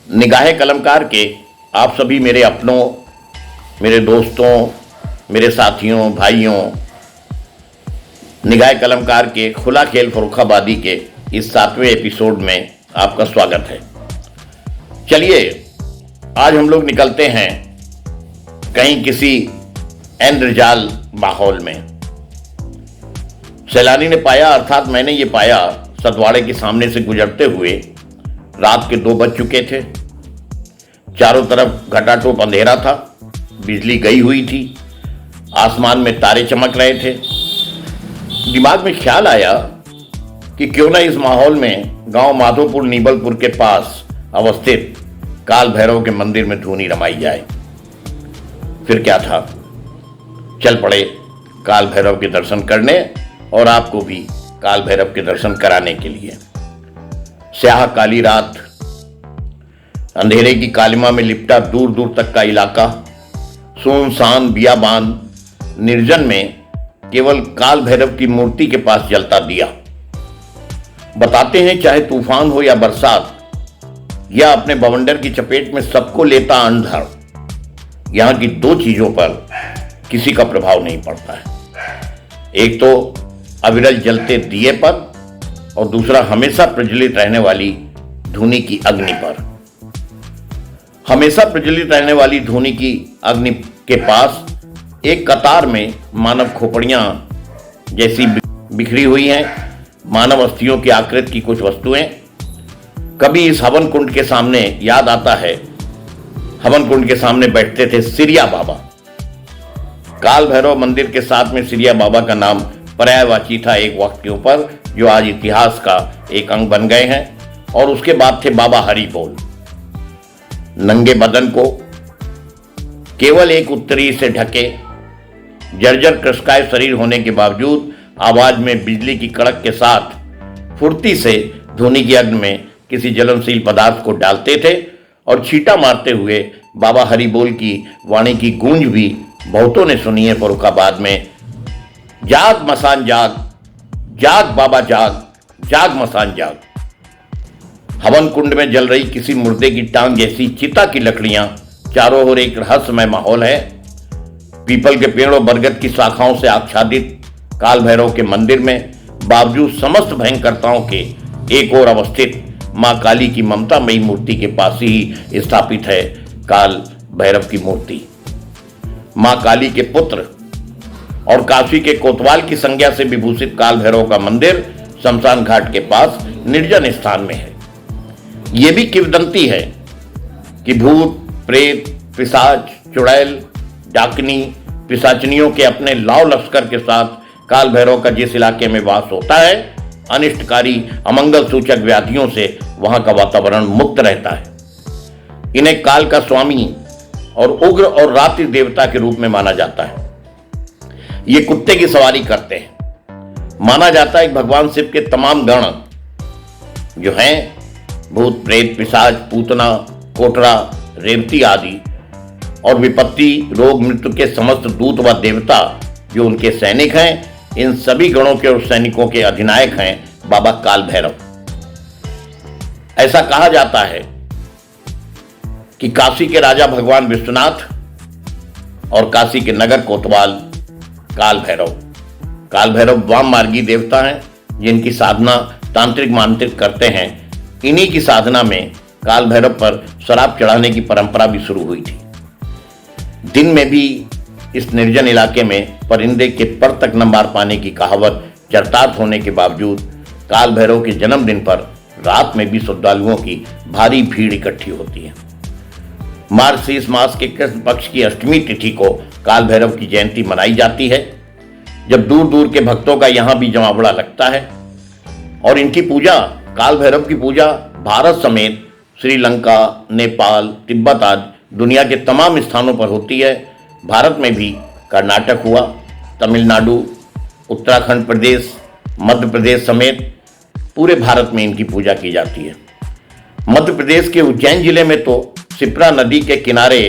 निगाहे कलमकार के आप सभी मेरे अपनों, मेरे दोस्तों, मेरे साथियों, भाइयों, निगाहे कलमकार के खुला खेल फर्रुखाबादी के इस 7वें एपिसोड में आपका स्वागत है। चलिए आज हम लोग निकलते हैं कहीं किसी इंद्रजाल माहौल में। सैलानी ने पाया, अर्थात मैंने ये पाया, सतवाड़े के सामने से गुजरते हुए रात के 2 बज चुके थे। चारों तरफ घटाटोप अंधेरा था, बिजली गई हुई थी, आसमान में तारे चमक रहे थे। दिमाग में ख्याल आया कि क्यों ना इस माहौल में गांव माधोपुर नीबलपुर के पास अवस्थित काल भैरव के मंदिर में धूनी रमाई जाए। फिर क्या था, चल पड़े काल भैरव के दर्शन करने और आपको भी काल भैरव के दर्शन कराने के लिए। स्याह काली रात, अंधेरे की कालिमा में लिपटा दूर दूर तक का इलाका, सुनसान बियाबान निर्जन में केवल काल भैरव की मूर्ति के पास जलता दिया। बताते हैं चाहे तूफान हो या बरसात या अपने बवंडर की चपेट में सबको लेता अंधड़, यहां की 2 चीजों पर किसी का प्रभाव नहीं पड़ता है। एक तो अविरल जलते दिए पर और दूसरा हमेशा प्रज्वलित रहने वाली धूनी की अग्नि पर। हमेशा प्रज्वलित रहने वाली धूनी की अग्नि के पास एक कतार में मानव खोपड़ियां जैसी बिखरी हुई हैं, मानव अस्थियों की आकृति की कुछ वस्तुएं। कभी इस हवन कुंड के सामने याद आता है, हवन कुंड के सामने बैठते थे सिरिया बाबा। काल भैरव मंदिर के साथ में सिरिया बाबा का नाम पर्यायवाची था एक वक्त के ऊपर, जो आज इतिहास का एक अंग बन गए हैं। और उसके बाद थे बाबा हरि बोल। नंगे बदन को केवल एक उत्तरी से ढके, जर्जर कृशकाय शरीर होने के बावजूद आवाज में बिजली की कड़क के साथ फुर्ती से धूनी की अग्नि में किसी ज्वलनशील पदार्थ को डालते थे और छींटा मारते हुए बाबा हरि बोल की वाणी की गूंज भी बहुतों ने सुनी है फर्रुखाबाद में। जाग मसान जाग, जाग बाबा जाग, जाग मसान जाग। हवन कुंड में जल रही किसी मुर्दे की टांग जैसी चिता की लकड़ियां, चारों ओर एक रहस्यमय माहौल है। पीपल के पेड़ और बरगद की शाखाओं से आच्छादित काल भैरव के मंदिर में बावजूद समस्त भयंकरताओं के एक और अवस्थित मां काली की ममतामयी मूर्ति के पास ही स्थापित है काल भैरव की मूर्ति। मां काली के पुत्र और काशी के कोतवाल की संज्ञा से विभूषित काल भैरव का मंदिर शमशान घाट के पास निर्जन स्थान में है। यह भी किंवदंती है कि भूत, प्रेत, पिशाच, चुड़ैल, डाकनी, पिशाचनियों के अपने लाव लश्कर के साथ काल भैरव का जिस इलाके में वास होता है, अनिष्टकारी अमंगल सूचक व्याधियों से वहां का वातावरण मुक्त रहता है। इन्हें काल का स्वामी और उग्र और रात्रि देवता के रूप में माना जाता है। ये कुत्ते की सवारी करते हैं। माना जाता है कि भगवान शिव के तमाम गण जो हैं, भूत, प्रेत, पिशाच, पूतना, कोटरा, रेवती आदि, और विपत्ति, रोग, मृत्यु के समस्त दूत व देवता जो उनके सैनिक हैं, इन सभी गणों के और सैनिकों के अधिनायक हैं बाबा काल भैरव। ऐसा कहा जाता है कि काशी के राजा भगवान विश्वनाथ और काशी के नगर कोतवाल काल भैरव वाम मार्गी देवता हैं, जिनकी साधना तांत्रिक मांत्रिक करते हैं। इन्हीं की साधना में काल भैरव पर शराब चढ़ाने की परंपरा भी शुरू हुई थी। दिन में भी इस निर्जन इलाके में परिंदे के पर तक न मार पाने की कहावत चरितार्थ होने के बावजूद काल भैरव के जन्मदिन पर रात में भी श्रद्धालुओं की भारी भीड़ इकट्ठी होती है। मार्गशीर्ष मास के कृष्ण पक्ष की अष्टमी तिथि को काल भैरव की जयंती मनाई जाती है, जब दूर दूर के भक्तों का यहां भी जमावड़ा लगता है। और इनकी पूजा, काल भैरव की पूजा भारत समेत श्रीलंका, नेपाल, तिब्बत आदि दुनिया के तमाम स्थानों पर होती है। भारत में भी कर्नाटक हुआ, तमिलनाडु, उत्तराखंड प्रदेश, मध्य प्रदेश समेत पूरे भारत में इनकी पूजा की जाती है। मध्य प्रदेश के उज्जैन जिले में तो शिप्रा नदी के किनारे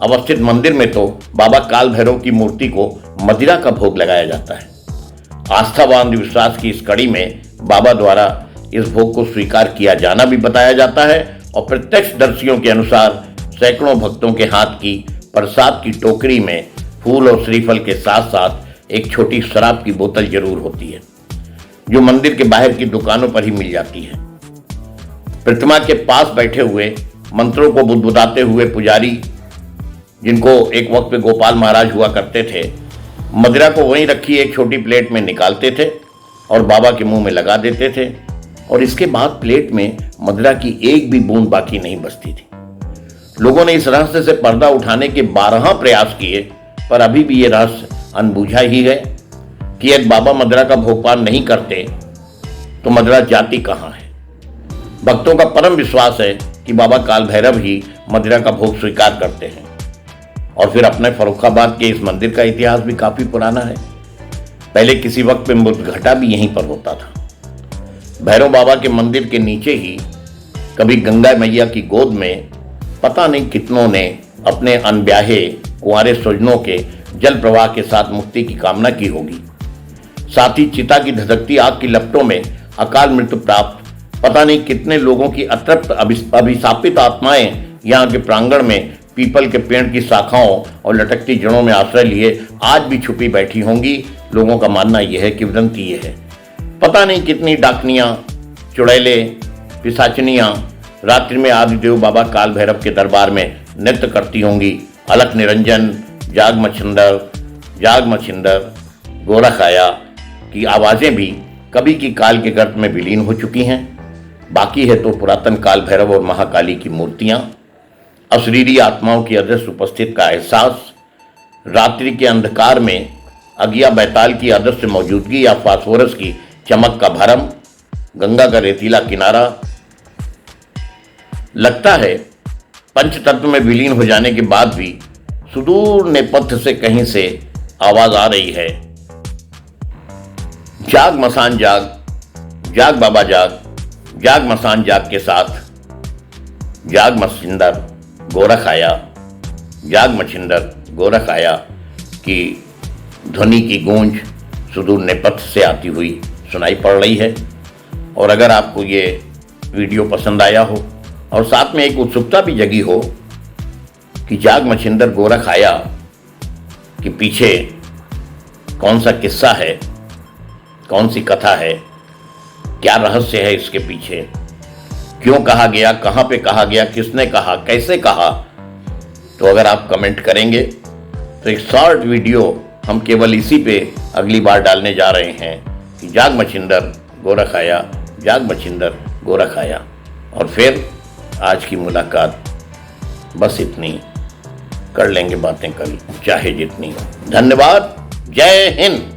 अवस्थित मंदिर में तो बाबा काल भैरव की मूर्ति को मदिरा का भोग लगाया जाता है। आस्था व अंधविश्वास की इस कड़ी में बाबा द्वारा इस भोग को स्वीकार किया जाना भी बताया जाता है और प्रत्यक्षदर्शियों के अनुसार सैकड़ों भक्तों के हाथ की प्रसाद की टोकरी में फूल और श्रीफल के साथ साथ एक छोटी शराब की बोतल जरूर होती है, जो मंदिर के बाहर की दुकानों पर ही मिल जाती है। प्रतिमा के पास बैठे हुए मंत्रों को बुदबुदाते हुए पुजारी, जिनको एक वक्त पे गोपाल महाराज हुआ करते थे, मदिरा को वहीं रखी एक छोटी प्लेट में निकालते थे और बाबा के मुंह में लगा देते थे, और इसके बाद प्लेट में मदिरा की एक भी बूंद बाकी नहीं बचती थी। लोगों ने इस रहस्य से पर्दा उठाने के 12 प्रयास किए, पर अभी भी ये रहस्य अनबूझा ही है कि यदि बाबा मदिरा का भोगपान नहीं करते तो मदिरा जाती कहाँ है। भक्तों का परम विश्वास है कि बाबा काल भैरव ही मदिरा का भोग स्वीकार करते हैं। और फिर अपने फर्रुखाबाद के इस मंदिर का इतिहास भी काफी पुराना है। पहले किसी वक्त में मृत घटा भी यहीं पर होता था। भैरव बाबा के मंदिर के नीचे ही कभी गंगा मैया की गोद में पता नहीं कितनों ने अपने अनब्याहे कुंवारे स्वजनों के जल प्रवाह के साथ मुक्ति की कामना की होगी। साथ ही चिता की धधकती आग की लपटों में अकाल मृत्यु प्राप्त पता नहीं कितने लोगों की अतृप्त अभिशापित आत्माएं यहाँ के प्रांगण में पीपल के पेड़ की शाखाओं और लटकती जड़ों में आश्रय लिए आज भी छुपी बैठी होंगी। लोगों का मानना यह है, किंवदंती यह है। पता नहीं कितनी डाकनियां, चुड़ैले, पिशाचनियां रात्रि में आदिदेव बाबा काल भैरव के दरबार में नृत्य करती होंगी। अलख निरंजन, जाग मछिंदर, गोरखाया की आवाजें भी कभी की काल के गर्त में विलीन हो चुकी हैं। बाकी है तो पुरातन काल भैरव और महाकाली की मूर्तियां, अशरीरी आत्माओं की अदृश्य उपस्थित का एहसास, रात्रि के अंधकार में अगिया बैताल की अदृश्य मौजूदगी या फास्फोरस की चमक का भरम, गंगा का रेतीला किनारा। लगता है पंचतत्व में विलीन हो जाने के बाद भी सुदूर नेपथ्य से कहीं से आवाज आ रही है, जाग मसान जाग, जाग बाबा जाग, जाग मसान जाग के साथ जाग मछिंदर गोरख आया, जाग मछिंदर गोरख आया की ध्वनि की गूंज सुदूर नेपथ्य से आती हुई सुनाई पड़ रही है। और अगर आपको ये वीडियो पसंद आया हो और साथ में एक उत्सुकता भी जगी हो कि जाग मछिंदर गोरख आया कि पीछे कौन सा किस्सा है, कौन सी कथा है, क्या रहस्य है इसके पीछे, क्यों कहा गया, कहां पे कहा गया, किसने कहा, कैसे कहा, तो अगर आप कमेंट करेंगे तो एक शॉर्ट वीडियो हम केवल इसी पे अगली बार डालने जा रहे हैं कि जाग मछिंदर गोरख आया, जाग मछिंदर गोरख आया। और फिर आज की मुलाकात बस इतनी, कर लेंगे बातें कल चाहे जितनी। धन्यवाद, जय हिंद।